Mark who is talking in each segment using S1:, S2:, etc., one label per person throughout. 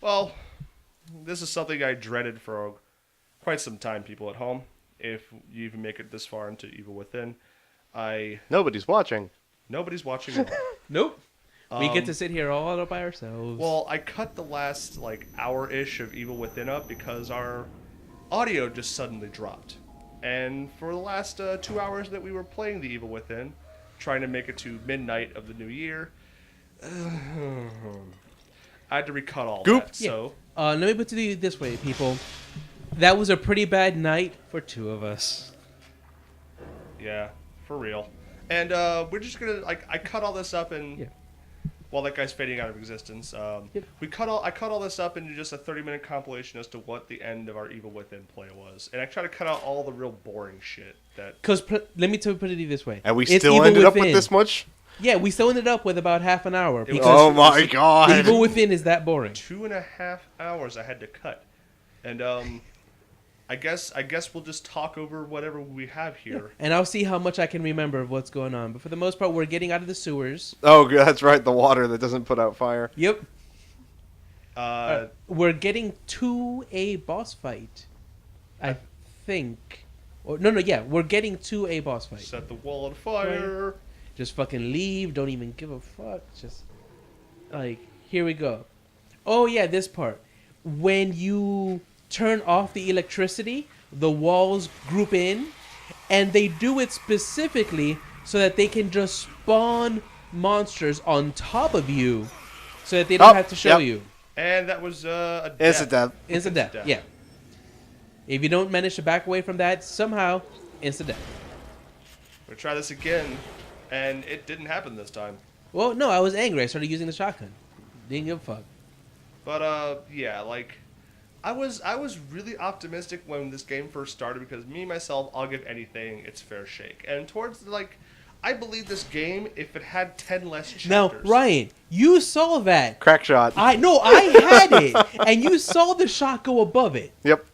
S1: Well, this is something I dreaded for quite some time, people at home. If you even make it this far into Evil Within,
S2: Nobody's watching.
S1: nobody's watching at all.
S3: Nope. We get to
S1: Um,
S3: sit here all by ourselves.
S1: Well, I cut the last hour-ish of Evil Within up because our audio just suddenly dropped. And for the last 2 hours that we were playing the Evil Within, trying to make it to midnight of the new year, I had to recut all
S2: Goop.
S1: that. So
S3: let me put it this way, people. That was a pretty bad night for two of us.
S1: yeah, for real. And we're just gonna I cut all this up and.
S3: Yeah.
S1: While that guy's fading out of existence,
S3: Yep.
S1: I cut all this up into just a 30-minute compilation as to what the end of our Evil Within play was, and I try to cut out all the real boring shit that.
S3: Because let me put it this way.
S2: And we
S3: It's
S2: still
S3: Evil
S2: ended up with
S3: Within.
S2: this much?
S3: Yeah, we still ended up with about half an hour.
S1: It was-
S3: Because
S2: Oh my god.
S3: Evil Within is that boring.
S1: 2.5 hours I had to cut, and I guess we'll just talk over whatever we have here.
S3: And I'll see how much I can remember of what's going on. But for the most part, we're getting out of the sewers.
S2: Oh, that's right. The water that doesn't put out fire.
S3: Yep.
S1: Uh,
S3: We're getting to a boss fight. I think. Or, no, yeah. We're getting to a boss fight.
S1: set the wall on fire.
S3: Just fucking leave. Don't even give a fuck. Just, here we go. Oh, yeah, this part. When you turn off the electricity, the walls group in, and they do it specifically so that they can just spawn monsters on top of you so that they don't have to show
S2: yep.
S3: you.
S1: And that was a
S2: It's a
S1: death.
S2: death.
S3: Instant death.
S1: death.
S3: Yeah. If you don't manage to back away from that, somehow, instant death.
S1: We'll try this again, and it didn't happen this time.
S3: Well, no, I was angry. I started using the shotgun. Didn't give a fuck.
S1: But yeah, I was really optimistic when this game first started because me myself, I'll give anything its fair shake. And towards I believe this game if it had 10 less chapters.
S3: Now, Ryan, you saw that.
S2: Crack shot.
S3: I had it, and you saw the shot go above it.
S2: Yep.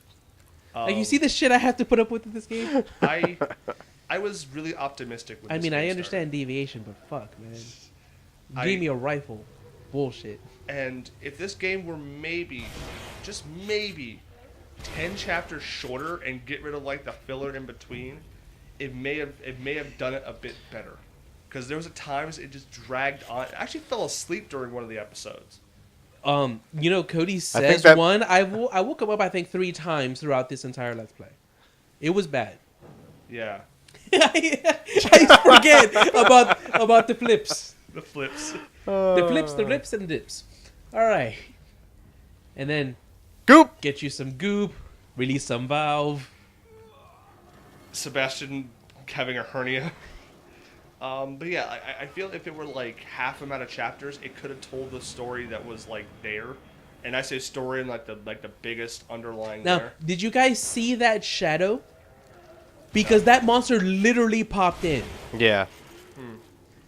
S3: Like, you see the shit I have to put up with in this game?
S1: I was really optimistic with
S3: I
S1: this
S3: mean,
S1: game
S3: I understand deviation, but fuck, man. Give me a rifle. Bullshit.
S1: And if this game were maybe, just maybe, 10 chapters shorter and get rid of the filler in between, it may have done it a bit better. Because there was times it just dragged on. I actually fell asleep during one of the episodes.
S3: Cody
S2: think
S3: says
S2: that-
S3: one. I woke him up, I think, 3 times throughout this entire Let's Play. It was bad.
S1: Yeah.
S3: I forget about the flips.
S1: The flips.
S3: The flips, the rips, and dips. All right. And then
S2: Goop.
S3: get you some goop, release some valve.
S1: Sebastian having a hernia. But yeah, I feel if it were half amount of chapters, it could have told the story that was there. And I say story in the biggest underlying
S3: Now,
S1: there.
S3: did you guys see that shadow? Because that monster literally popped in.
S2: Yeah.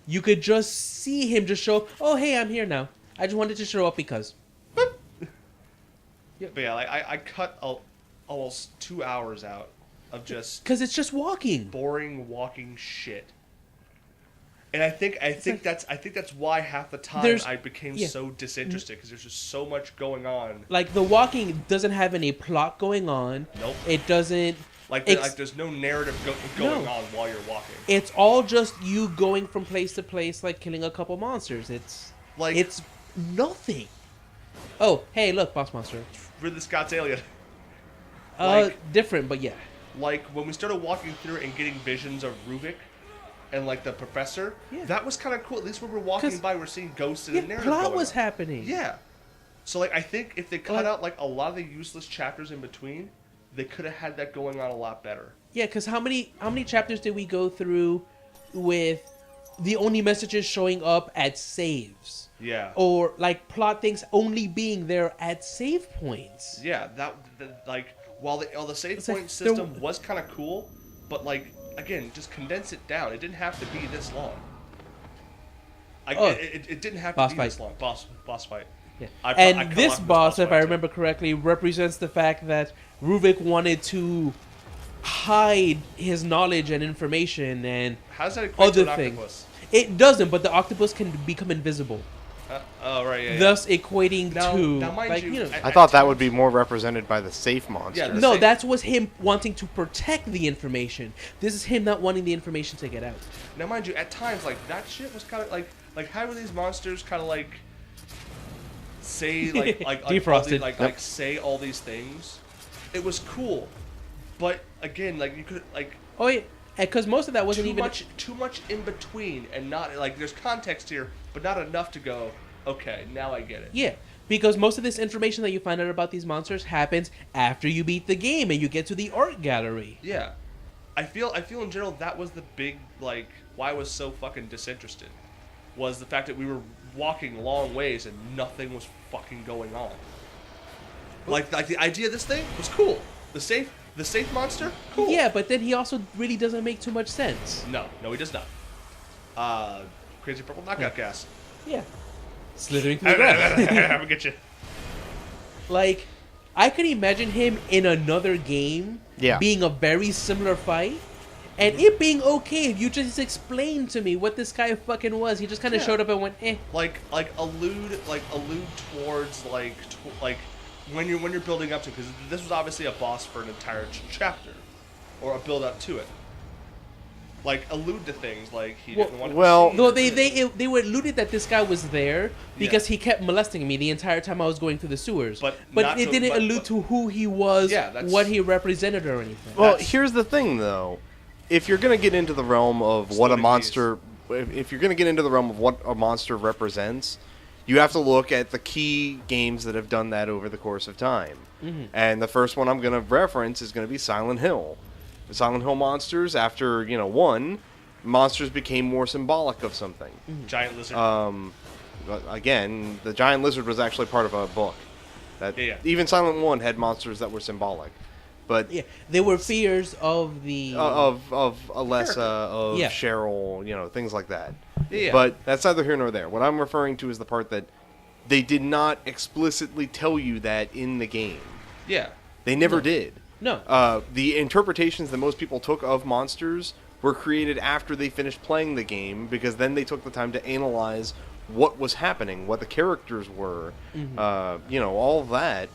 S3: You could just see him just show up. Oh, hey, I'm here now. I just wanted to show up because.
S1: But yeah, I cut almost 2 hours out of just
S3: Because it's just walking.
S1: boring walking shit. And I think that's why half the time
S3: There's-
S1: I became
S3: yeah.
S1: so disinterested because there's just so much going on.
S3: Like, the walking doesn't have any plot going on.
S1: Nope.
S3: It doesn't.
S1: There's no narrative going
S3: No.
S1: on while you're walking.
S3: It's all just you going from place to place, killing a couple monsters. It's nothing. Oh, hey, look, boss monster.
S1: Ridley Scott's Alien.
S3: Different, but yeah.
S1: When we started walking through and getting visions of Ruvik and the professor,
S3: Yeah.
S1: that was kind of cool. At least when we're walking
S3: 'Cause-
S1: by, we're seeing ghosts and
S3: Yeah,
S1: a narrative
S3: plot
S1: going
S3: was
S1: on.
S3: happening.
S1: Yeah. So I think if they cut
S3: Like-
S1: out a lot of the useless chapters in between, they could have had that going on a lot better.
S3: Yeah, because how many chapters did we go through with the only messages showing up at saves?
S1: Yeah.
S3: Or plot things only being there at save points.
S1: Yeah, while the save
S3: It's like
S1: point
S3: there-
S1: system was kind of cool, but again, just condense it down. It didn't have to be this long. It didn't have to
S3: Boss
S1: be
S3: fight.
S1: this long. Boss fight.
S3: Yeah.
S1: I
S3: And
S1: cut
S3: this
S1: off
S3: boss, if
S1: fight
S3: I
S1: too.
S3: remember correctly, represents the fact that Ruvik wanted to hide his knowledge and information and
S1: How's that equate to
S3: other
S1: an
S3: things.
S1: octopus?
S3: It doesn't, but the octopus can become invisible.
S1: Oh right, yeah.
S3: thus equating
S1: Now,
S3: to
S1: now mind
S3: like
S1: you,
S3: you know.
S2: I thought that would be more represented by the safe monster.
S1: Yeah,
S3: No,
S1: same.
S3: that was him wanting to protect the information. This is him not wanting the information to get out.
S1: Now, mind you, at times, like, that shit was kind of like having these monsters kind of like say like
S3: Defrosted.
S1: like say all these things. It was cool, but again, like you could like
S3: Oh yeah, because most of that wasn't even
S1: too much in between, and not like there's context here, but not enough to go. Okay, now I get it.
S3: Yeah, because most of this information that you find out about these monsters happens after you beat the game and you get to the art gallery.
S1: Yeah, I feel in general that was the big like why I was so fucking disinterested was the fact that we were walking long ways and nothing was fucking going on. Like the idea of this thing was cool. The safe monster, cool.
S3: Yeah, but then he also really doesn't make too much sense.
S1: No, he does not. Crazy purple knockout gas.
S3: Yeah, slithering through the grass.
S1: I'm gonna get you.
S3: Like, I could imagine him in another game being a very similar fight. And it being okay if you just explained to me what this guy fucking was. He just kind of showed up and went, eh.
S1: Like allude towards like when you're building up to, because this was obviously a boss for an entire chapter, or a build up to it. Like allude to things like he didn't want to.
S2: Well,
S3: No, they were alluded that this guy was there because he kept molesting me the entire time I was going through the sewers. But it didn't allude to who he was, what he represented, or anything.
S2: Well, here's the thing, though. If you're going to get into the realm of what a monster... If you're going to get into the realm of what a monster represents, you have to look at the key games that have done that over the course of time. Mm-hmm. And the first one I'm going to reference is going to be Silent Hill. The Silent Hill monsters, after, 1, monsters became more symbolic of something.
S1: Mm-hmm. Giant lizard.
S2: Again, the giant lizard was actually part of a book. Even Silent 1 had monsters that were symbolic. But
S3: they were fears of the
S2: of Alessa, of Cheryl, things like that.
S1: Yeah.
S2: But that's neither here nor there. What I'm referring to is the part that they did not explicitly tell you that in the game.
S1: Yeah.
S2: They never did.
S3: No.
S2: The interpretations that most people took of monsters were created after they finished playing the game, because then they took the time to analyze what was happening, what the characters were, all that.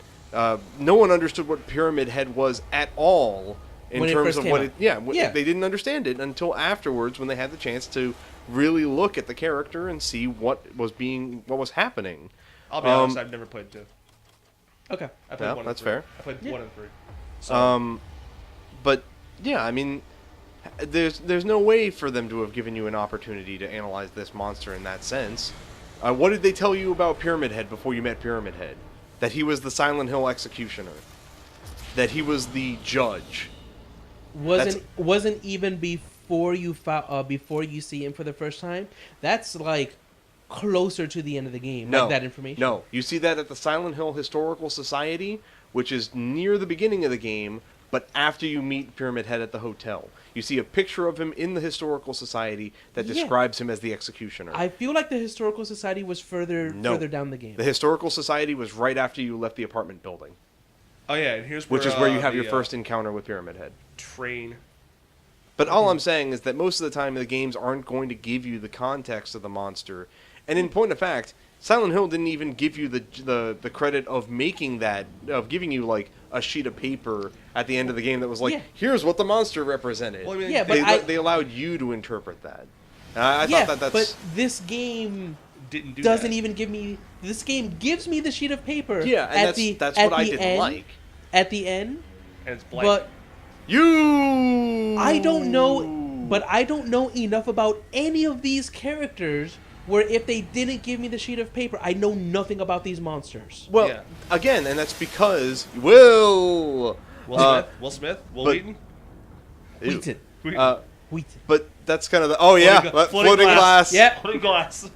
S2: No one understood what Pyramid Head was at all in terms of what it. They didn't understand it until afterwards, when they had the chance to really look at the character and see what was happening.
S1: I'll be honest, I've never played 2.
S3: Okay,
S1: I played 1 and 3.
S2: That's fair.
S1: I played 1 and 3. So.
S2: But yeah, I mean, there's no way for them to have given you an opportunity to analyze this monster in that sense. What did they tell you about Pyramid Head before you met Pyramid Head? That he was the Silent Hill executioner. That he was the judge.
S3: Wasn't even before you see him for the first time. That's like closer to the end of the game.
S2: No,
S3: like that information.
S2: No, you see that at the Silent Hill Historical Society, which is near the beginning of the game, but after you meet Pyramid Head at the hotel. You see a picture of him in the Historical Society that describes him as the executioner.
S3: I feel like the Historical Society was further down the game.
S2: The Historical Society was right after you left the apartment building.
S1: Oh yeah, and here's
S2: which is where you have your first encounter with Pyramid Head.
S1: Train.
S2: But all I'm saying is that most of the time the games aren't going to give you the context of the monster. And in point of fact, Silent Hill didn't even give you the credit of making that, of giving you like a sheet of paper at the end of the game that was like, here's what the monster represented.
S1: Well, I mean,
S2: they allowed you to interpret that. I thought that's...
S3: but this game doesn't even give me... This game gives me the sheet of paper.
S2: Yeah, and that's what I didn't like.
S3: At the end.
S1: And it's blank.
S3: But I don't know enough about any of these characters where if they didn't give me the sheet of paper, I know nothing about these monsters.
S2: Well, again, and that's because Will
S1: Smith? Wheaton?
S3: Wheaton.
S2: But that's kind of the... floating glass.
S1: Yeah, floating glass.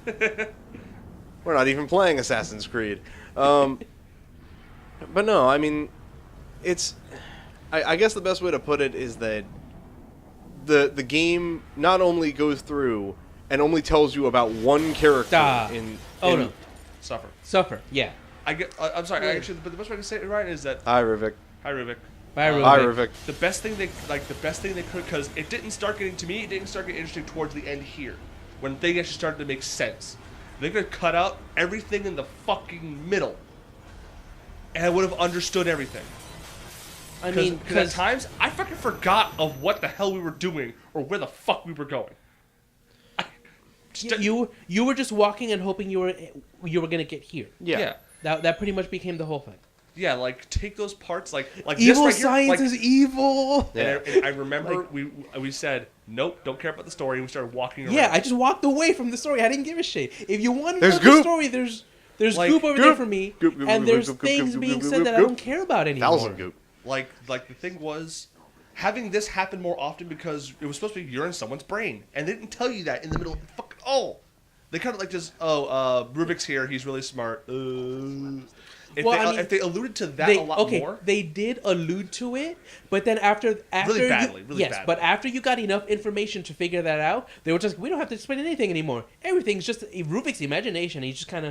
S2: We're not even playing Assassin's Creed. But no, I mean, it's... I guess the best way to put it is that the game not only goes through and only tells you about one character
S3: no.
S1: Suffer.
S3: Yeah.
S1: I'm sorry. Actually, but the best way to say it right is that.
S2: Hi, Rivik.
S1: Hi, Rivik.
S3: Bye, Rivik.
S2: Hi, Rivik.
S1: The best thing they could, because it didn't start getting interesting towards the end here, when things actually started to make sense. They could have cut out everything in the fucking middle, and I would have understood everything.
S3: I mean,
S1: Because at times I fucking forgot of what the hell we were doing or where the fuck we were going.
S3: you were just walking and hoping you were gonna get here.
S1: Yeah.
S3: That pretty much became the whole thing.
S1: Yeah, like take those parts, like
S3: Evil
S1: this right
S3: science
S1: here,
S3: is evil.
S1: And I remember we said nope, don't care about the story. And we started walking around.
S3: Yeah, I just walked away from the story. I didn't give a shit. If you want to
S2: There's
S3: know the
S2: goop.
S3: story, there's
S1: Like,
S3: goop over there for me,
S2: Goop, goop,
S3: and
S2: goop,
S3: there's
S2: goop, goop,
S3: things
S2: goop,
S3: being
S2: goop,
S3: said that I
S2: goop.
S3: don't care about anymore.
S2: 1,000 goop.
S1: Like the thing was, having this happen more often because it was supposed to be you're in someone's brain, and they didn't tell you that in the middle of fucking all. They kind of like just Rubik's here, he's really smart. If they alluded to that a lot more,
S3: they did allude to it, but then after
S1: really badly.
S3: but after you got enough information to figure that out, they were just we don't have to explain anything anymore. Everything's just Rubik's imagination. They just kind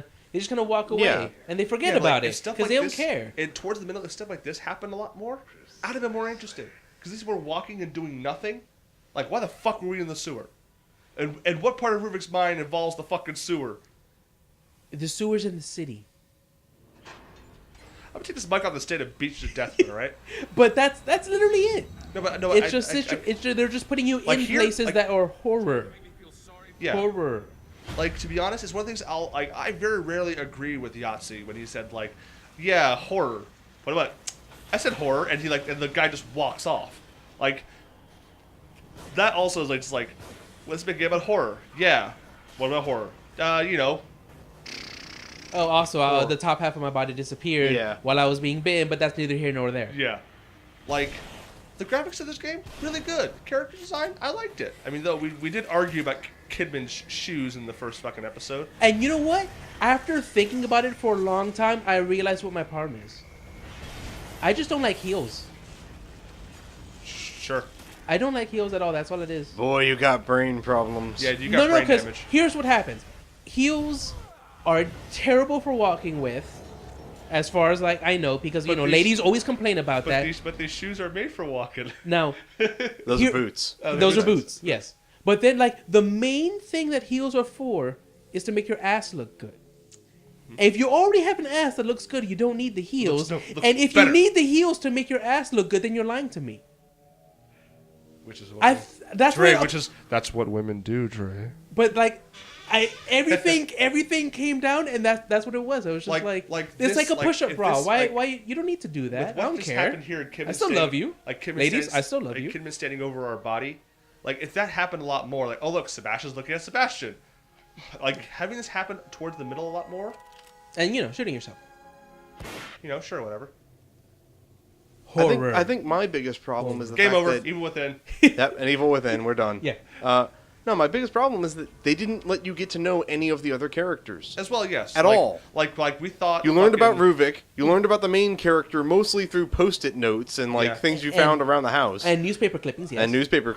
S3: of walk away
S2: Yeah.
S3: and they forget about
S1: if
S3: it
S1: stuff
S3: because
S1: like
S3: they
S1: this-
S3: don't care.
S1: And towards the middle, if stuff like this happened a lot more, I'd have been more interested. Because these were walking and doing nothing. Like, why the fuck were we in the sewer? And what part of Rubik's mind involves the fucking sewer?
S3: The sewers in the city,
S1: I'm gonna take this mic off the state of beach to death, all right?
S3: but that's literally it.
S1: No,
S3: It's just they're just putting you
S1: Like
S3: in
S1: here-
S3: places
S1: like-
S3: that are horror.
S1: yeah.
S3: Horror.
S1: Like, to be honest, it's one of the things I very rarely agree with Yahtzee when he said, like, yeah, horror. What about, I said horror, and and the guy just walks off. Like, that also is like, just like, let's make a game about horror. Yeah. What about horror?
S3: Oh, also,
S1: Horror.
S3: the top half of my body disappeared
S2: Yeah.
S3: while I was being bitten, but that's neither here nor there.
S1: Yeah. Like, the graphics of this game, really good. Character design, I liked it. I mean, though, we did argue about Kidman's shoes in the first fucking episode.
S3: And you know what? After thinking about it for a long time, I realized what my problem is. I just don't like heels.
S1: Sure.
S3: I don't like heels at all. That's all it is.
S2: Boy, you got brain problems.
S1: Yeah, you got brain
S3: because
S1: damage.
S3: here's what happens. Heels are terrible for walking with, as far as like I know, because
S1: But these-
S3: ladies always complain about
S1: But
S3: that.
S1: these shoes are made for walking.
S3: Now,
S2: Those
S3: Here-
S2: are boots.
S1: Oh,
S3: those are
S1: nice.
S3: boots, yes. But then, like, the main thing that heels are for is to make your ass look good. If you already have an ass that looks good, you don't need the heels.
S1: Looks
S3: And if
S1: better.
S3: you need the heels to make your ass look good, then you're lying to me.
S1: Which is what that's what women do, Dre.
S3: But like, everything came down, and that's what it was. I was just like
S1: like
S3: it's
S1: this-
S3: like a
S1: like,
S3: push-up
S1: if
S3: bra.
S1: this,
S3: Why
S1: like-
S3: why you don't need to do that?
S1: With
S3: I
S1: what
S3: don't
S1: just
S3: care.
S1: happened here, and Kim
S3: I
S1: is
S3: still
S1: standing-
S3: love you.
S1: Like Kim
S3: Ladies,
S1: stands,
S3: I still love
S1: like,
S3: you.
S1: Kim is standing over our body. Like if that happened a lot more, like oh look, Sebastian's looking at Sebastian. Like having this happen towards the middle a lot more.
S3: And shooting yourself.
S1: Sure, whatever.
S3: Horror.
S2: I think my biggest problem is the
S1: Game
S2: fact
S1: over.
S2: that
S1: Evil Within.
S2: and Evil Within, we're done.
S3: Yeah.
S2: No, my biggest problem is that they didn't let you get to know any of the other characters.
S1: As well, yes.
S2: At
S1: Like-
S2: all.
S1: Like we thought.
S2: You learned about
S1: fucking-
S2: Ruvik. You learned about the main character mostly through post-it notes and
S1: Yeah.
S2: things you
S3: And-
S2: found around the house
S3: and newspaper clippings. Yes.
S2: and newspaper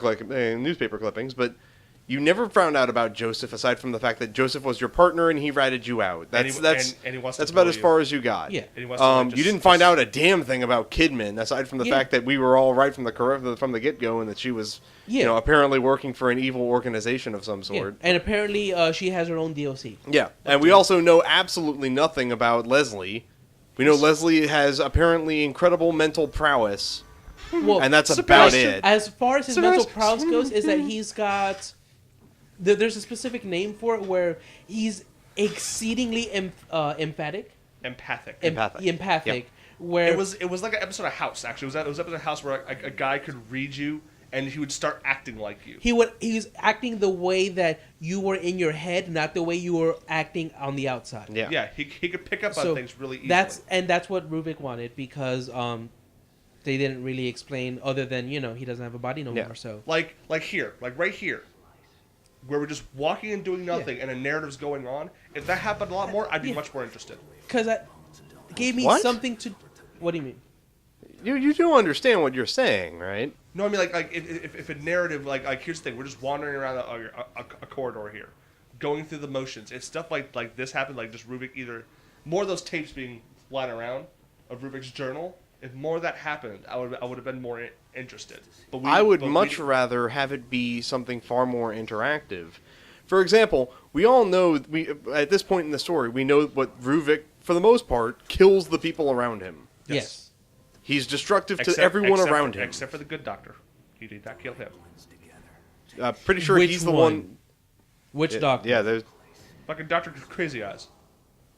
S2: clippings. But you never found out about Joseph aside from the fact that Joseph was your partner and he ratted you out.
S1: And
S2: That's
S1: he-
S2: that's
S1: and he wants to
S2: that's about
S1: blow
S2: as
S1: you.
S2: far as you got.
S3: Yeah.
S1: And he wants to, like,
S2: You
S1: just-
S2: didn't find out a damn thing about Kidman aside from the
S3: Yeah.
S2: fact that we were all right from the get-go and that she was
S3: Yeah.
S2: apparently working for an evil organization of some
S3: Yeah.
S2: sort.
S3: And apparently, she has her own DLC.
S2: Yeah, and we also know absolutely nothing about Leslie. We know Leslie has apparently incredible mental prowess,
S3: Well,
S2: and that's about it.
S3: as far as his
S2: Sebastian.
S3: mental prowess goes, is that he's got. There's a specific name for it where he's exceedingly emphatic.
S1: Empathic.
S2: Empathic. Yep.
S3: Where
S1: It was like an episode of House. Actually, it was an episode of House where a guy could read you and he would start acting like you.
S3: he was acting the way that you were in your head, not the way you were acting on the outside.
S2: Yeah.
S1: Yeah, he could pick up
S3: So
S1: on things really easily.
S3: that's what Rubik wanted because they didn't really explain other than he doesn't have a body no
S2: Yeah.
S3: more. So
S1: like here, like right here, where we're just walking and doing nothing, and a narrative's going on. If that happened a lot more, I'd be much more interested.
S3: because that gave me
S2: What?
S3: something to. What do you mean?
S2: You do understand what you're saying, right?
S1: No, I mean like if a narrative like here's the thing, we're just wandering around a corridor here, going through the motions. If stuff like this happened, like just Rubik either more of those tapes being lying around of Rubik's journal. If more of that happened, I would have been more interested. But
S2: I would much rather have it be something far more interactive. For example, we all know at this point in the story, we know what Ruvik, for the most part, kills the people around him.
S3: Yes.
S2: He's destructive to everyone around him.
S1: Except for the good doctor. He did not kill him.
S2: Pretty sure
S3: Which
S2: he's the
S3: one?
S2: one.
S3: Which doctor?
S2: Yeah, there's
S1: Fucking Dr. Crazy Eyes.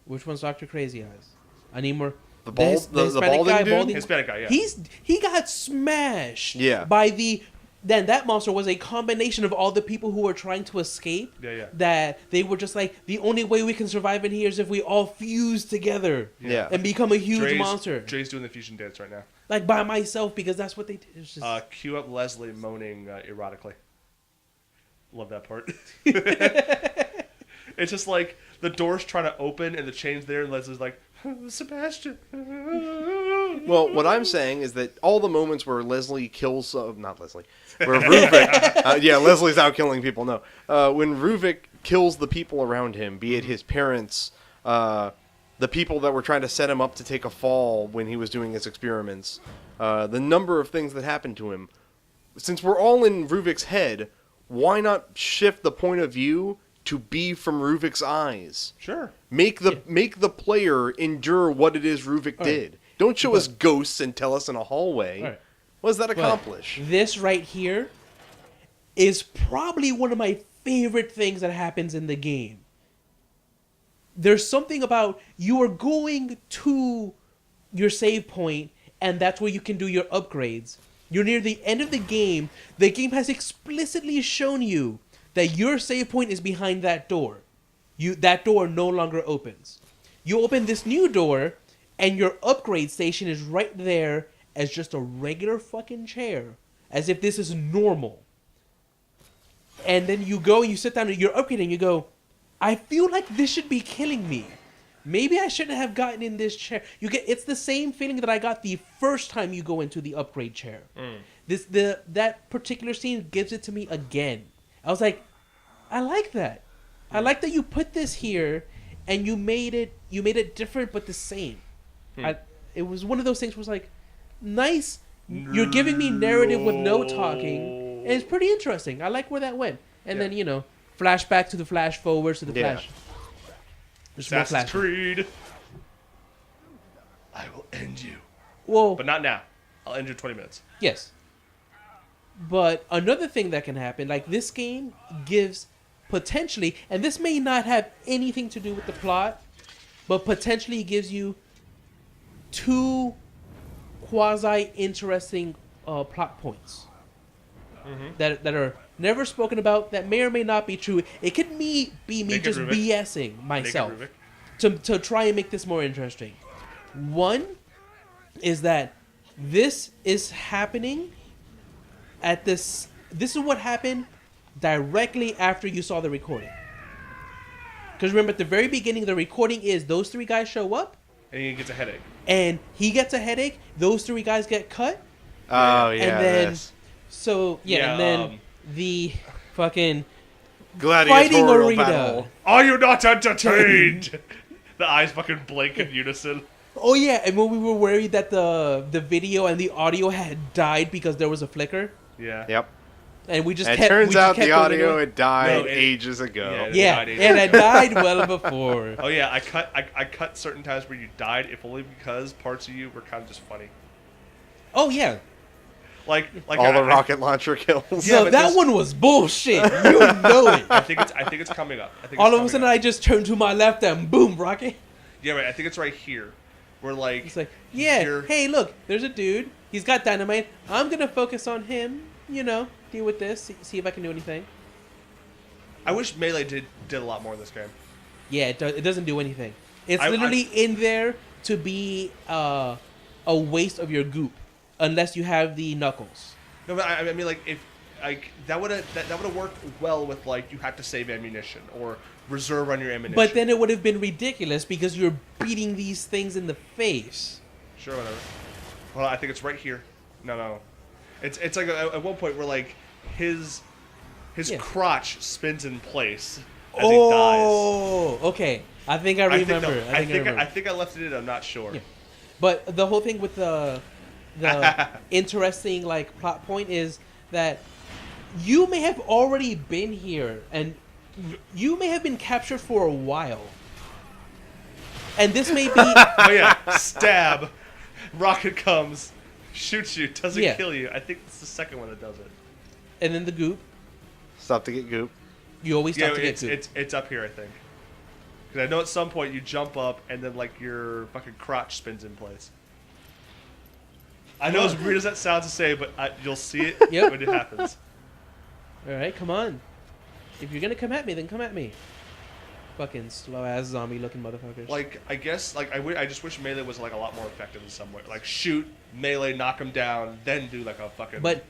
S3: Which one's Dr. Crazy Eyes? I need more.
S2: the balding dude.
S1: Hispanic guy, yeah.
S3: He got smashed.
S2: Yeah.
S3: By the. Then that monster was a combination of all the people who were trying to escape.
S1: Yeah.
S3: That they were just like, the only way we can survive in here is if we all fuse together.
S2: Yeah.
S3: And become a huge monster.
S1: Dre's doing the fusion dance right now.
S3: Like by myself, because that's what they did. It's just...
S1: Cue up Leslie moaning erotically. Love that part. It's just like the door's trying to open and the chain's there and Leslie's like, Sebastian.
S2: Well, what I'm saying is that all the moments where Leslie kills, not Leslie, where Ruvik, Leslie's out killing people. No, when Ruvik kills the people around him, be it his parents, the people that were trying to set him up to take a fall when he was doing his experiments, the number of things that happened to him. Since we're all in Ruvik's head, why not shift the point of view to be from Ruvik's eyes?
S1: Sure.
S2: Make the player endure what it is Ruvik did. Don't show us ghosts and tell us in a hallway.
S3: Right.
S2: What does that accomplish?
S3: This right here is probably one of my favorite things that happens in the game. There's something about you are going to your save point, and that's where you can do your upgrades. You're near the end of the game. The game has explicitly shown you that your save point is behind that door. That door no longer opens. You open this new door, and your upgrade station is right there as just a regular fucking chair, as if this is normal. And then you go and you sit down and you're upgrading, you go, I feel like this should be killing me. Maybe I shouldn't have gotten in this chair. It's the same feeling that I got the first time you go into the upgrade chair. That particular scene gives it to me again. I was like, I like that. I like that you put this here and you made it different but the same. It was one of those things where it's like, nice. You're giving me narrative with no talking, and it's pretty interesting. I like where that went. And then flashback to the flash forwards to the flash.
S1: Assassin's Creed. I will end you.
S3: Well,
S1: but not now. I'll end you in 20 minutes.
S3: Yes. But another thing that can happen, like this game gives potentially, and this may not have anything to do with the plot, but potentially gives you two quasi-interesting plot points that are never spoken about, that may or may not be true. It could be me just BSing myself to try and make this more interesting. One is that this is happening at this is what happened directly after you saw the recording. Because remember, at the very beginning, the recording is those three guys show up.
S1: And he gets a headache.
S3: And he gets a headache. Those three guys get cut.
S2: Oh, yeah.
S3: And then, and then the fucking fighting arena.
S2: Battle.
S1: Are you not entertained? The eyes fucking blink in unison.
S3: Oh, yeah. And when we were worried that the video and the audio had died because there was a flicker.
S1: Yeah.
S2: Yep.
S3: And we just
S2: it
S3: kept...
S2: turns out the audio
S3: had
S2: died ages ago.
S3: Yeah, and it died well before.
S1: Oh yeah, I cut certain times where you died, if only because parts of you were kind of just funny.
S3: Oh yeah.
S1: Like
S2: all the rocket launcher kills.
S3: Yeah, that one was bullshit. You know it.
S1: I think it's coming up.
S3: All of a sudden, I just turned to my left and boom, rocket.
S1: Yeah, right. I think it's right here. We're like...
S3: It's like, yeah, hey, look, there's a dude. He's got dynamite. I'm going to focus on him, deal with this, see if I can do anything.
S1: I wish Melee did a lot more in this game.
S3: Yeah, it doesn't do anything. It's literally in there to be a waste of your goop, unless you have the knuckles.
S1: No, but I mean, like, if that would have worked well with, like, you have to save ammunition or reserve on your ammunition.
S3: But then it would have been ridiculous because you're beating these things in the face.
S1: Sure, whatever. Well, I think it's right here. No. It's like at one point where, like, his crotch spins in place as he dies.
S3: Oh, okay. I think I remember.
S1: I think I left it in. I'm not sure.
S3: Yeah. But the whole thing with the interesting, like, plot point is that you may have already been here and you may have been captured for a while, and this may be
S1: Oh yeah, stab. Rocket comes, shoots you, doesn't
S3: Yeah.
S1: kill you. I think it's the second one that does it.
S3: and then the goop.
S2: Stop to get goop.
S3: You always
S1: Yeah,
S3: stop to get
S1: it's,
S3: goop.
S1: it's up here, I think. Because I know at some point you jump up and then like your fucking crotch spins in place. I know as weird as that sounds to say, but you'll see it
S3: Yep.
S1: when it happens.
S3: All right, come on. If you're gonna come at me, then come at me. Fucking slow ass zombie looking motherfuckers.
S1: Like, I guess, like, I just wish melee was like a lot more effective in some way. Like, shoot, melee, knock him down, then do like a fucking.
S3: But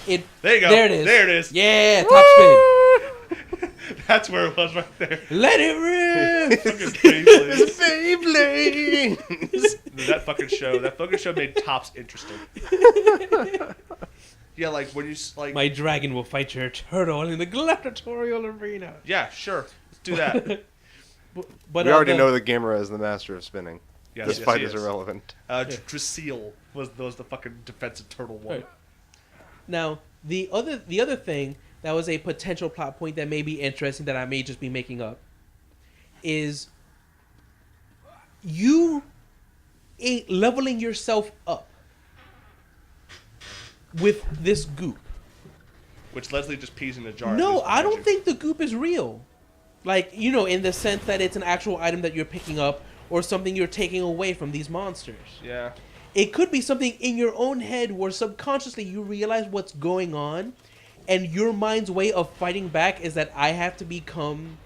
S3: it.
S1: There you go.
S3: There it is.
S1: There it is.
S3: Yeah, top spin.
S1: That's where it was right there.
S3: Let it rip.
S1: Fucking Beyblades.
S2: Beyblades!
S1: That fucking show made tops interesting. Yeah, like when you like.
S3: My dragon will fight your turtle in the gladiatorial arena.
S1: Yeah, sure. Let's do that.
S3: But
S2: We already know that Gamera is the master of spinning.
S1: Yes,
S2: This
S1: yes,
S2: fight
S1: he
S2: is
S1: is.
S2: irrelevant.
S1: Drasil was the fucking defensive turtle one.
S3: Right. Now the other thing that was a potential plot point that may be interesting that I may just be making up is you ain't leveling yourself up with this goop.
S1: Which Leslie just pees in a jar. and
S3: No,
S1: just
S3: I don't
S1: you.
S3: think the goop is real. Like, you know, in the sense that it's an actual item that you're picking up or something you're taking away from these monsters.
S1: Yeah.
S3: It could be something in your own head where subconsciously you realize what's going on and your mind's way of fighting back is that I have to become...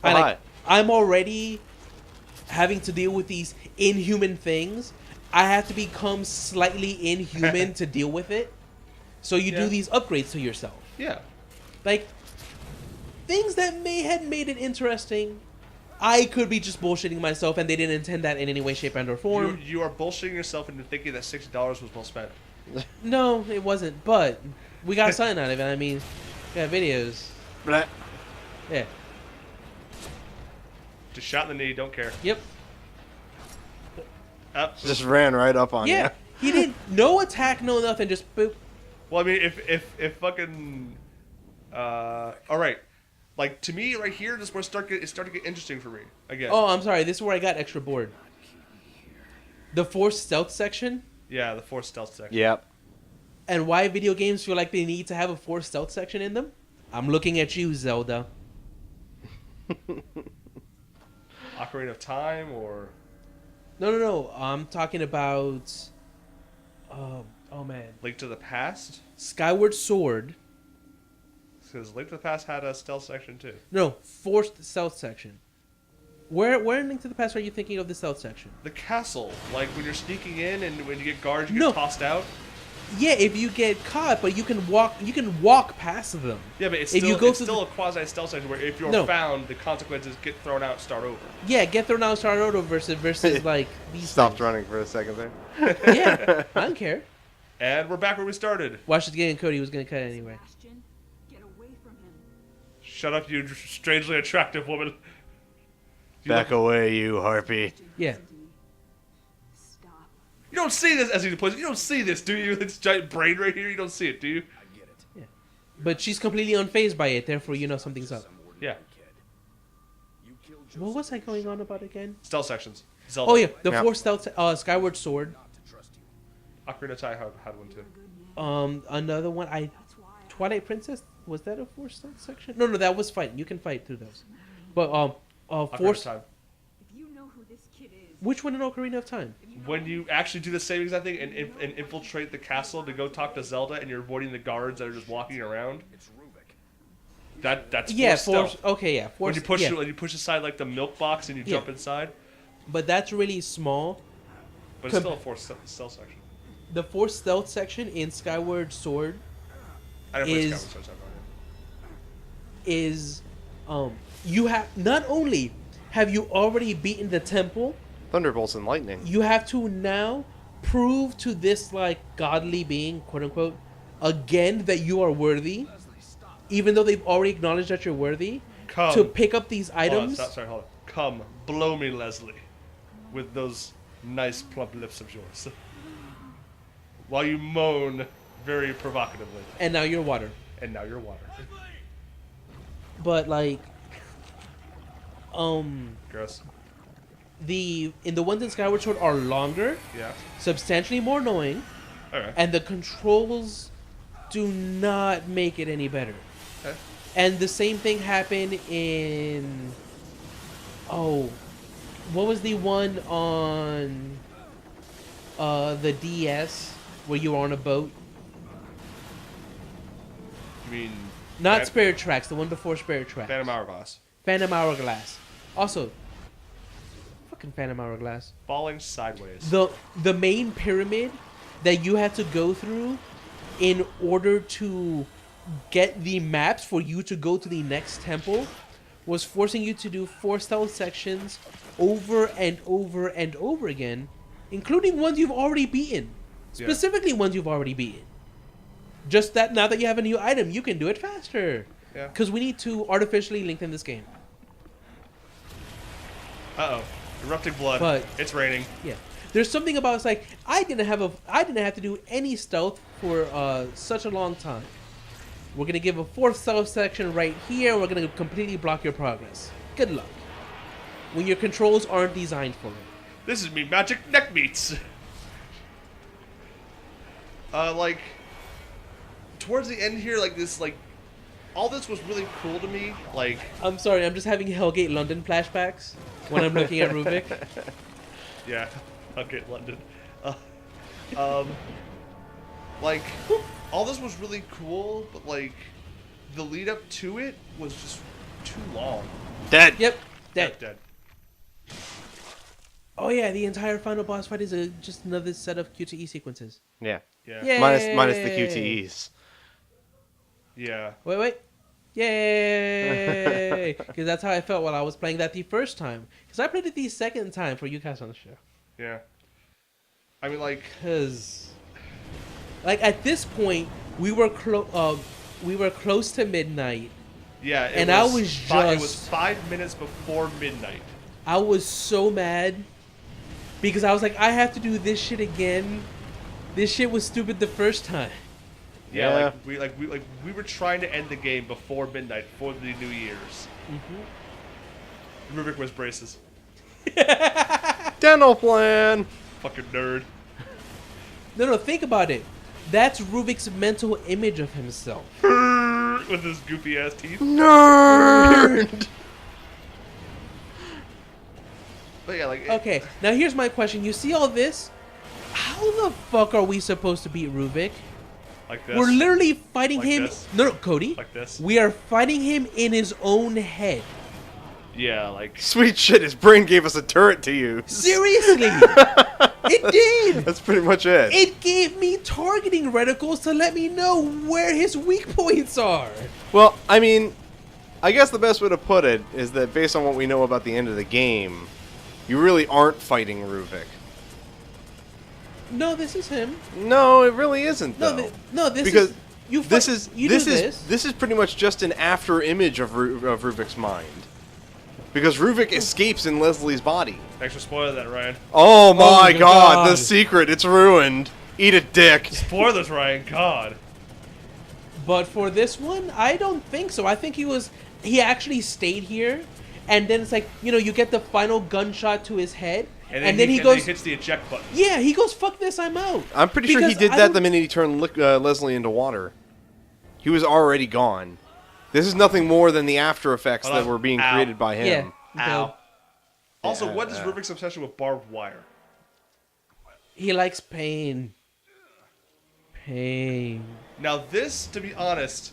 S3: I'm already having to deal with these inhuman things. I have to become slightly inhuman to deal with it. So you
S1: Yeah.
S3: do these upgrades to yourself.
S1: Yeah.
S3: Like, things that may have made it interesting. I could be just bullshitting myself and they didn't intend that in any way, shape, and or form.
S1: You are bullshitting yourself into thinking that $60 was well spent.
S3: No, it wasn't. But we got something out of it. I mean, we got videos.
S2: Blah.
S3: Yeah.
S1: Just shot in the knee, don't care.
S3: Yep.
S1: Up.
S2: Just ran right up on
S3: Yeah.
S2: you.
S3: He didn't. No attack, no nothing. Just boop.
S1: Well, I mean, if fucking, all right, like to me right here, this is where it's starting to get interesting for me again.
S3: Oh, I'm sorry. This is where I got extra bored. The forced stealth section,
S1: Yeah, the forced stealth section.
S2: Yep.
S3: and why video games feel like they need to have a forced stealth section in them. I'm looking at you, Zelda.
S1: Ocarina of Time or
S3: No. I'm talking about. Oh man,
S1: Link to the Past.
S3: Skyward Sword.
S1: Because Link to the Past had a stealth section too.
S3: No, forced stealth section. Where in Link to the Past are you thinking of the stealth section?
S1: The castle, like when you're sneaking in and when you get guards, you
S3: No.
S1: get tossed out.
S3: Yeah, if you get caught, but you can walk past them.
S1: Yeah, but it's
S3: If
S1: still,
S3: you go
S1: it's
S3: through
S1: still a quasi stealth section where if you're
S3: No.
S1: found, the consequences get thrown out, start over.
S3: Yeah, get thrown out, start over versus like these.
S2: Stopped
S3: things.
S2: running for a second there.
S3: Yeah, I don't care.
S1: And we're back where we started.
S3: Watch it again, Cody was gonna cut it anyway.
S4: Bastion, get away from him.
S1: Shut up, you strangely attractive woman. You
S2: Back
S1: look-
S2: away, you harpy.
S3: Yeah.
S4: Stop.
S1: You don't see this as he plays. You don't see this, do you? This giant brain right here. You don't see it, do you?
S3: But she's completely unfazed by it, therefore you know something's up.
S1: Yeah.
S3: What was I going on about again?
S1: Stealth sections. Zelda.
S3: Oh yeah, the
S2: Yeah.
S3: forced stealth, Skyward Sword.
S1: Ocarina of Time had one too.
S3: Another one, Twilight Princess, was that a forced stealth section? No, that was fighting. You can fight through those. But
S1: Ocarina of
S3: forced.
S1: Time.
S4: If you know who this kid is,
S3: Which one in Ocarina of Time?
S1: When you actually do the same exact thing and infiltrate the castle to go talk to Zelda and you're avoiding the guards that are just walking around. That's
S3: Yeah,
S1: forced stealth.
S3: forced. Okay, yeah,
S1: When
S3: forced.
S1: you push aside like the milk box and you jump
S3: Yeah.
S1: inside,
S3: But that's really small.
S1: but it's still a forced stealth section.
S3: The forced stealth section in Skyward Sword
S1: I didn't play
S3: Is-
S1: Skyward Sword, so I have no idea.
S3: is, you have not only have you already beaten the temple,
S2: Thunderbolts and lightning.
S3: you have to now prove to this like godly being, quote unquote, again that you are worthy, even though they've already acknowledged that you're worthy,
S1: Come.
S3: to pick up these
S1: Hold on,
S3: items.
S1: hold on. Come, blow me, Leslie, with those nice plump lips of yours. While you moan very provocatively.
S3: And now you're water.
S1: And now you're water.
S3: but like,
S1: Gross.
S3: in the ones in Skyward Sword are longer,
S1: Yeah.
S3: substantially more annoying,
S1: Okay.
S3: and the controls do not make it any better.
S1: Okay.
S3: And the same thing happened in what was the one on the DS where you were on a boat?
S1: You mean
S3: Not
S1: Fan-
S3: Spirit Tracks, the one before Spirit Tracks.
S1: Phantom Hourglass?
S3: Phantom Hourglass. Also, fucking Phantom Hourglass.
S1: Falling sideways.
S3: The main pyramid that you had to go through in order to get the maps for you to go to the next temple was forcing you to do 4 stealth sections over and over and over again, including ones you've already beaten.
S1: Yeah.
S3: Specifically ones you've already beaten. Just that now that you have a new item, you can do it faster.
S1: Yeah.
S3: Because we need to artificially lengthen this game.
S1: Uh-oh. Erupting blood.
S3: But-
S1: It's raining.
S3: Yeah, there's something about it's like I didn't have to do any stealth for such a long time. We're gonna give a 4th stealth section right here. We're gonna completely block your progress. Good luck. When your controls aren't designed for it.
S1: This is me magic neck meats. Like towards the end here, like this, like all this was really cool to me. Like,
S3: I'm sorry, I'm just having Hellgate London flashbacks when I'm looking at Rubik.
S1: yeah, okay, London. Like all this was really cool, but like the lead up to it was just too long.
S2: Dead.
S3: Yep, dead.
S1: Dead.
S3: Oh yeah, the entire final boss fight is just another set of QTE sequences.
S2: Yeah.
S1: Yeah.
S3: Yay!
S2: Minus the QTEs.
S1: Yeah.
S3: Wait. Yay! Because that's how I felt while I was playing that the first time. Because I played it the second time for you guys on the show.
S1: Yeah. I mean, like,
S3: Because, like, at this point, we were close to midnight.
S1: yeah.
S3: And I was
S1: it was
S3: just-
S1: 5 minutes before midnight.
S3: I was so mad because I was like, I have to do this shit again. This shit was stupid the first time.
S1: Yeah, like we were trying to end the game before midnight, before the New Year's. Rubik wears braces.
S2: Dental plan.
S1: Fucking nerd.
S3: No, think about it. That's Rubik's mental image of himself.
S1: With his goofy ass teeth.
S2: Nerd.
S1: But yeah, like
S3: Okay, now here's my question. You see all this? How the fuck are we supposed to beat Rubik?
S1: like this.
S3: We're literally fighting
S1: Like
S3: him.
S1: this?
S3: No, Cody.
S1: Like this?
S3: We are fighting him in his own head.
S1: Yeah, like
S2: Sweet shit, his brain gave us a turret to use.
S3: Seriously, it did.
S2: That's pretty much it.
S3: It gave me targeting reticles to let me know where his weak points are.
S2: Well, I mean, I guess the best way to put it is that based on what we know about the end of the game, you really aren't fighting Ruvik.
S3: No, this is him.
S2: No, it really isn't
S3: No,
S2: though.
S3: this
S2: because
S3: is you.
S2: this is
S3: you
S2: this
S3: do
S2: is this is pretty much just an after image of Ruvik's mind. Because Ruvik escapes in Leslie's body.
S1: thanks for spoiling that, Ryan.
S2: Oh my
S3: my
S2: god,
S3: God.
S2: the secret, it's ruined. Eat a dick.
S1: Spoilers, Ryan. God.
S3: But for this one, I don't think so. I think he actually stayed here, and then it's like, you get the final gunshot to his head, and then he goes,
S1: hits the eject button.
S3: yeah, he goes, fuck this, I'm out.
S2: I'm pretty sure he
S3: Because
S2: did
S3: I
S2: that
S3: don't-
S2: the minute he turned Leslie into water. He was already gone. This is nothing more than the after effects
S1: Hold
S2: that
S1: on.
S2: were being
S1: Ow.
S2: created by him.
S3: Yeah.
S1: Ow. Also,
S2: Yeah,
S1: what is
S2: yeah.
S1: Ruvik's obsession with barbed wire?
S3: He likes pain. Pain.
S1: Now, this, to be honest,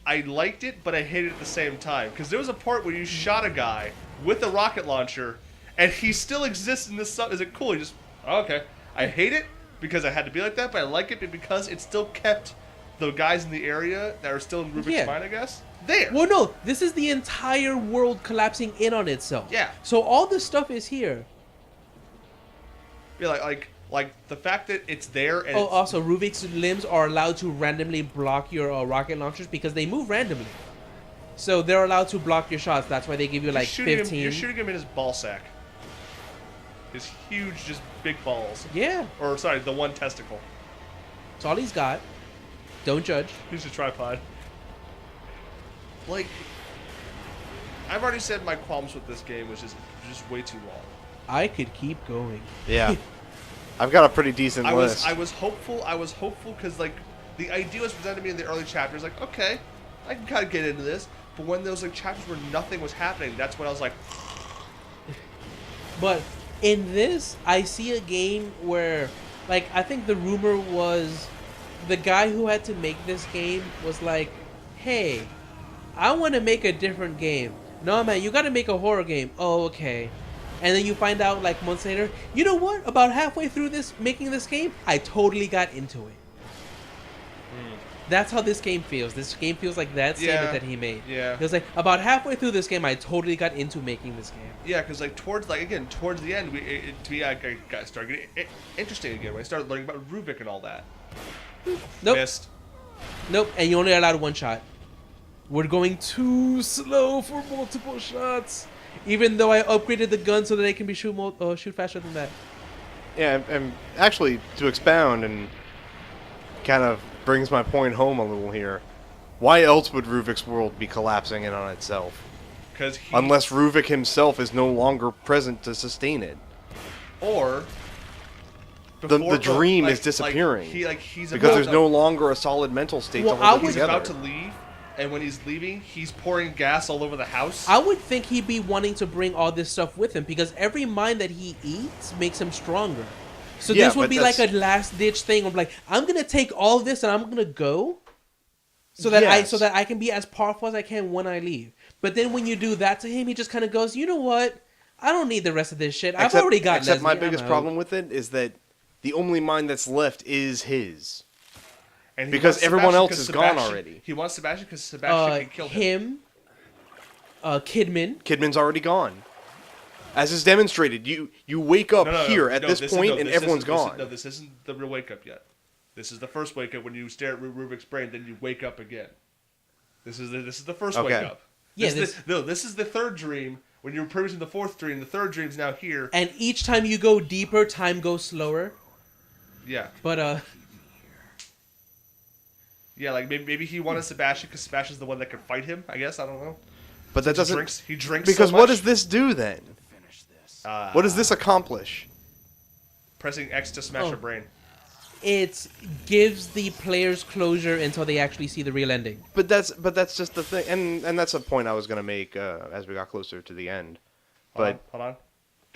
S1: I liked it, but I hated it at the same time. Because there was a part where you shot a guy with a rocket launcher, and he still exists in this sub. Is it cool? You just, oh, okay. I hate it because I had to be like that, but I like it because it still kept the guys in the area that are still in Ruvik's
S3: Yeah.
S1: mind, I guess, there.
S3: Well, no, this is the entire world collapsing in on itself.
S1: Yeah.
S3: So all this stuff is here.
S1: Yeah, like the fact that it's there and
S3: Oh,
S1: it's-
S3: also, Rubik's limbs are allowed to randomly block your rocket launchers because they move randomly. So they're allowed to block your shots. That's why they give you like
S1: you're
S3: 15.
S1: shooting him in his ball sack. His huge, just big balls.
S3: Yeah,
S1: Or, sorry, the one testicle.
S3: that's all he's got. Don't judge.
S1: He's a tripod. Like, I've already said my qualms with this game was just way too long.
S3: I could keep going.
S2: Yeah. I've got a pretty decent
S1: I
S2: list.
S1: was hopeful because like the idea was presented to me in the early chapters. Like, okay, I can kind of get into this. But when those like chapters where nothing was happening, that's when I was like,
S3: But in this, I see a game where, like, I think the rumor was the guy who had to make this game was like, hey, I want to make a different game. No, man, you got to make a horror game. Oh, okay. And then you find out, like, months later, you know what? About halfway through making this game, I totally got into it. That's how this game feels. This game feels like that statement that he made.
S1: Yeah.
S3: It was like, about halfway through this game, I totally got into making this game.
S1: yeah, because like towards the end, to me, I got started getting interesting again when I started learning about Ruvik and all that.
S3: Nope.
S1: Missed.
S3: Nope, and you only allowed one shot. We're going too slow for multiple shots. Even though I upgraded the gun so that I can be shoot faster than that.
S2: Yeah, and actually, to expound and kind of brings my point home a little here, why else would Ruvik's world be collapsing in on itself?
S1: Because
S2: Unless Ruvik himself is no longer present to sustain it.
S1: or
S2: The dream is disappearing.
S1: He's
S2: Because
S1: about
S2: there's
S1: to-
S2: no longer a solid mental state
S3: Well,
S2: to
S3: I
S2: hold it
S3: was
S1: He's
S2: together.
S1: about to leave, and when he's leaving, he's pouring gas all over the house.
S3: I would think he'd be wanting to bring all this stuff with him because every mind that he eats makes him stronger. So
S2: Yeah,
S3: this would
S2: but
S3: be like a
S2: that's-
S3: last ditch thing of like, I'm gonna take all this and I'm gonna go so that
S2: Yes.
S3: I can be as powerful as I can when I leave. But then when you do that to him, he just kind of goes, you know what? I don't need the rest of this shit. I've already got
S2: Except my
S3: Leslie. I'm
S2: biggest
S3: out."
S2: problem with it is that the only mind that's left is his.
S1: And he
S2: because
S1: wants
S2: everyone
S1: Sebastian
S2: else
S1: 'cause
S2: is gone
S1: Sebastian-
S2: already.
S1: He wants Sebastian because Sebastian can kill him.
S3: Kidman.
S2: Kidman's already gone. As is demonstrated, you wake up here at this point and everyone's gone.
S1: This isn't the real wake up yet. This is the first wake up when you stare at Ruvik's brain, then you wake up again. This is the first wake
S2: Okay.
S1: up.
S3: Yeah,
S1: This is the third dream. When you were previously in the fourth dream, the third dream's now here.
S3: And each time you go deeper, time goes slower.
S1: Yeah,
S3: But
S1: yeah. Like maybe he wanted Sebastian because Sebastian's the one that can fight him. I guess I don't know.
S2: But that doesn't.
S1: He drinks
S2: Because
S1: so
S2: what
S1: much.
S2: does this do then? What does this accomplish?
S1: Pressing X to smash
S3: Oh.
S1: your brain.
S3: it gives the players closure until they actually see the real ending.
S2: But that's just the thing, and that's a point I was gonna make as we got closer to the end. But
S1: Hold on.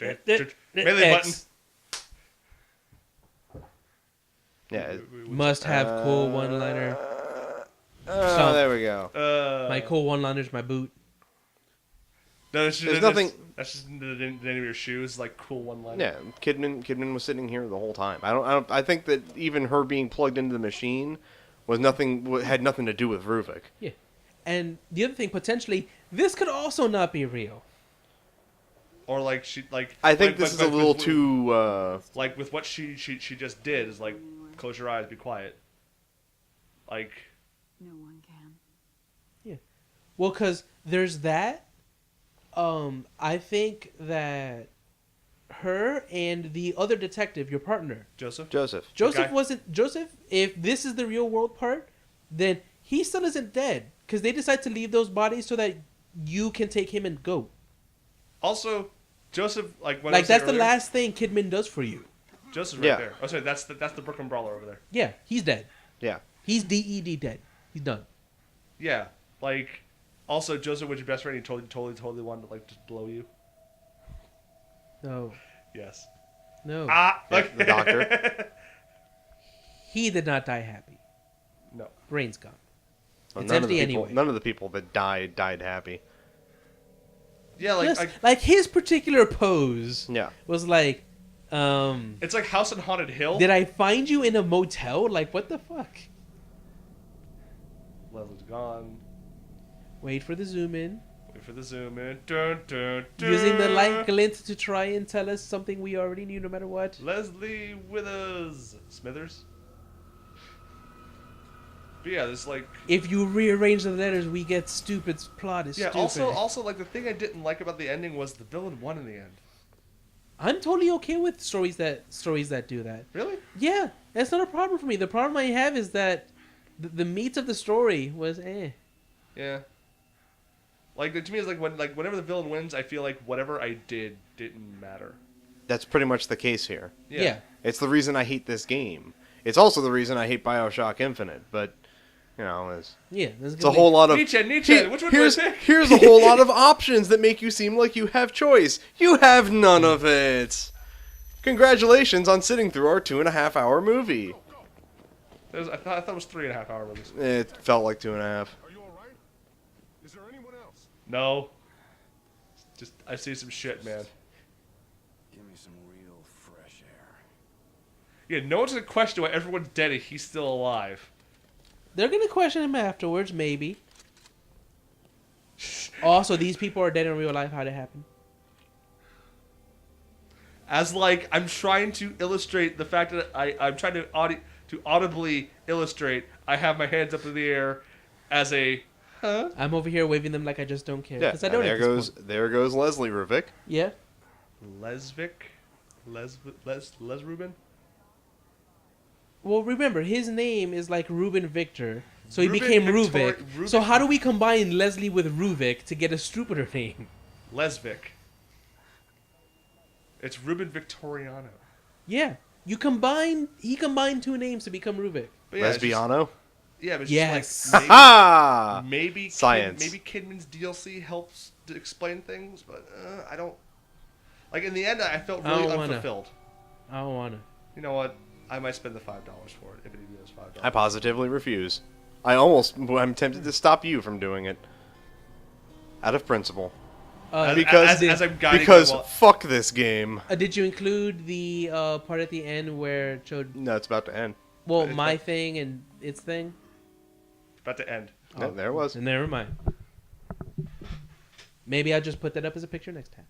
S3: X.
S1: Melee button.
S2: yeah,
S3: Must have cool one-liner.
S2: there we go.
S3: My cool one-liner's my boot.
S1: No,
S2: There's nothing-
S1: That's just the name of your shoes, like cool one line.
S2: Yeah, Kidman was sitting here the whole time. I think that even her being plugged into the machine had nothing to do with Ruvik.
S3: Yeah. And the other thing, potentially, this could also not be real.
S1: Or like she like.
S2: I think
S1: like-
S2: this is
S1: like
S2: a little
S1: with-
S2: too.
S1: Like with what she just did is like close your eyes, be quiet. Like
S4: No one can.
S3: Well, because there's that. I think that her and the other detective, your partner,
S1: Joseph.
S2: Joseph.
S3: Joseph, if this is the real world part, then he still isn't dead. Because they decide to leave those bodies so that you can take him and go.
S1: Also, Joseph like what I
S3: Like,
S1: was saying
S3: that's the
S1: earlier,
S3: last thing Kidman does for you.
S1: Joseph's right
S2: Yeah.
S1: there. Oh, sorry, that's the Brooklyn Brawler over there.
S3: Yeah, he's dead.
S2: Yeah.
S3: He's DED dead. He's done.
S1: Yeah, like. Also, Joseph was your best friend. He totally wanted to like just blow you.
S3: No.
S1: Yes.
S3: No.
S1: Ah,
S2: Yeah,
S1: like
S2: the doctor.
S3: He did not die happy.
S1: No.
S3: Brain's gone.
S2: Well,
S3: It's
S2: none of the
S3: empty
S2: people,
S3: anyway.
S2: None of the people that died happy.
S1: Yeah, like,
S3: Yes, like his particular pose
S2: Yeah.
S3: was like,
S1: it's like House on Haunted Hill.
S3: did I find you in a motel? Like, what the fuck?
S1: Leslie's gone.
S3: Wait for the zoom in.
S1: Wait for the zoom in. Dun, dun, dun.
S3: Using the light glint to try and tell us something we already knew no matter what.
S1: Leslie Withers. Smithers. But yeah, there's like.
S3: If you rearrange the letters, we get stupid plot is
S1: Yeah.
S3: stupid.
S1: Also, like the thing I didn't like about the ending was the villain won in the end.
S3: I'm totally okay with stories that do that.
S1: Really?
S3: Yeah, that's not a problem for me. The problem I have is that the meat of the story was
S1: Yeah. Like to me, it's like whenever the villain wins, I feel like whatever I did didn't matter.
S2: That's pretty much the case here.
S3: Yeah.
S2: It's the reason I hate this game. It's also the reason I hate BioShock Infinite. But you know, it's a whole lot of
S1: Nietzsche. Which one
S2: here's
S1: do I pick?
S2: here's a whole lot of options that make you seem like you have choice. You have none of it. Congratulations on sitting through our 2.5-hour movie.
S1: I thought it was 3.5 hour movies.
S2: It felt like 2.5.
S5: Are you all right? Is there anyone else?
S1: No. Just I see some shit, man.
S5: Give me some real fresh air.
S1: Yeah, no one's gonna question why everyone's dead and he's still alive.
S3: They're gonna question him afterwards, maybe. Also, these people are dead in real life. How'd it happen?
S1: As like I'm trying to illustrate the fact that I'm trying to audibly illustrate. I have my hands up in the air as a huh.
S3: I'm over here waving them like I just don't care.
S2: Yeah,
S3: 'Cause I
S2: and
S3: don't
S2: there
S3: at this
S2: goes
S3: point.
S2: there goes Leslie Rivik.
S3: Yeah.
S1: Les Rubin.
S3: Well, remember, his name is like Ruben Victor, so he
S1: Ruben
S3: became
S1: Victor-
S3: Ruvik.
S1: Ruben-
S3: So how do we combine Leslie with Ruvik to get a stupider name?
S1: Lesvik. It's Ruben Victoriano.
S3: Yeah, he combined two names to become Ruvik.
S1: But yeah, it's just-
S2: Lesbiano.
S1: Yeah, but it's
S3: Yes.
S1: just like
S2: Ha!
S1: maybe
S2: Science.
S1: Maybe Kidman's DLC helps to explain things, but I don't. Like in the end, I felt
S3: I
S1: really
S3: don't wanna.
S1: unfulfilled.
S3: I don't wanna.
S1: You know what? I might spend the $5 for it if it even is $5.
S2: I positively refuse. I'm tempted to stop you from doing it. Out of principle. Because
S1: as I'm guiding
S2: because
S1: my wa-
S2: fuck this game.
S3: Did you include the part at the end where it showed,
S2: No, it's about to end.
S3: well, my thing and its thing?
S1: It's about to end.
S2: Yeah, there it was.
S3: And never mind. Maybe I'll just put that up as a picture next time.